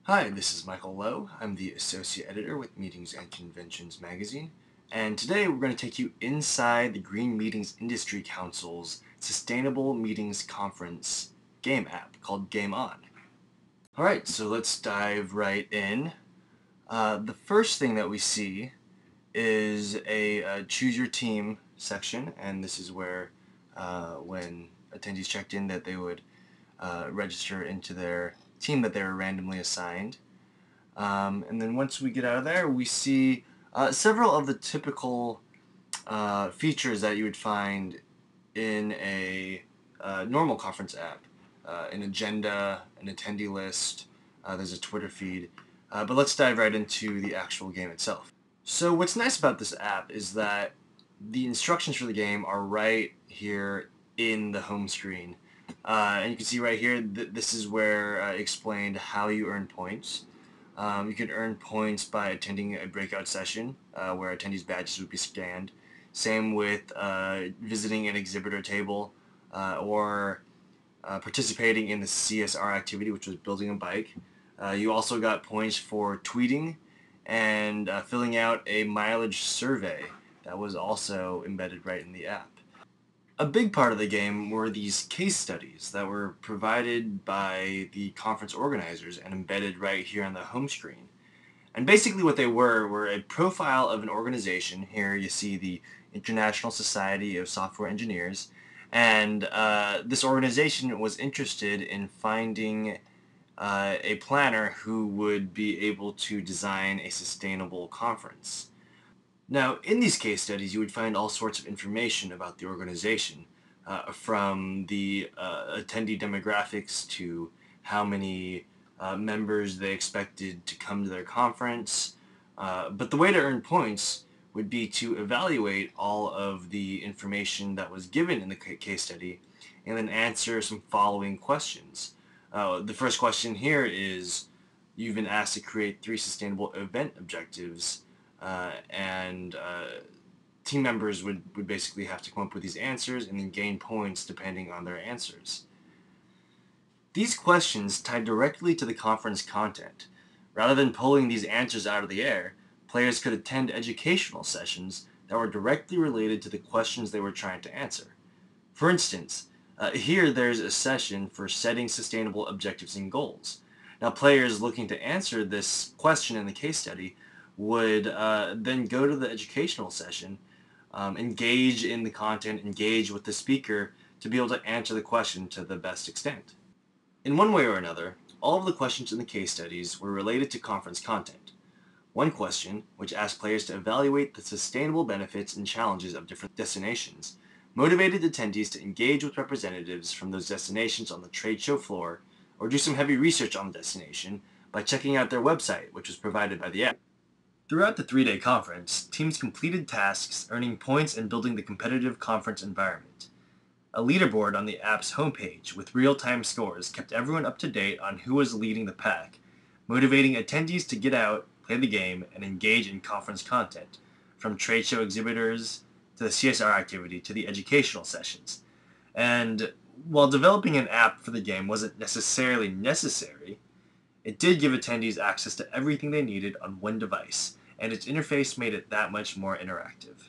Hi, this is Michael Lowe. I'm the Associate Editor with Meetings and Conventions magazine, and today we're going to take you inside the Green Meetings Industry Council's Sustainable Meetings Conference game app called Game On. Alright, so let's dive right in. The first thing that we see is a Choose Your Team section, and this is where when attendees checked in that they would register into their team that they were randomly assigned. And then once we get out of there, we see several of the typical features that you would find in a normal conference app. An agenda, an attendee list, there's a Twitter feed. But let's dive right into the actual game itself. So what's nice about this app is that the instructions for the game are right here in the home screen. And you can see right here, this is where I explained how you earn points. You can earn points by attending a breakout session where attendees' badges would be scanned. Same with visiting an exhibitor table or participating in the CSR activity, which was building a bike. You also got points for tweeting and filling out a mileage survey that was also embedded right in the app. A big part of the game were these case studies that were provided by the conference organizers and embedded right here on the home screen. And basically what they were a profile of an organization. Here you see the International Society of Software Engineers, and this organization was interested in finding a planner who would be able to design a sustainable conference. Now, in these case studies, you would find all sorts of information about the organization, from the attendee demographics to how many members they expected to come to their conference. But the way to earn points would be to evaluate all of the information that was given in the case study and then answer some following questions. The first question here is, you've been asked to create 3 sustainable event objectives, and team members would basically have to come up with these answers and then gain points depending on their answers. These questions tie directly to the conference content. Rather than pulling these answers out of the air, players could attend educational sessions that were directly related to the questions they were trying to answer. For instance, here there's a session for setting sustainable objectives and goals. Now, players looking to answer this question in the case study would then go to the educational session, engage in the content, engage with the speaker to be able to answer the question to the best extent. In one way or another, all of the questions in the case studies were related to conference content. One question, which asked players to evaluate the sustainable benefits and challenges of different destinations, motivated attendees to engage with representatives from those destinations on the trade show floor or do some heavy research on the destination by checking out their website, which was provided by the app. Throughout the 3-day conference, teams completed tasks, earning points and building the competitive conference environment. A leaderboard on the app's homepage with real-time scores kept everyone up to date on who was leading the pack, motivating attendees to get out, play the game, and engage in conference content, from trade show exhibitors to the CSR activity to the educational sessions. And while developing an app for the game wasn't necessarily necessary, it did give attendees access to everything they needed on one device, and its interface made it that much more interactive.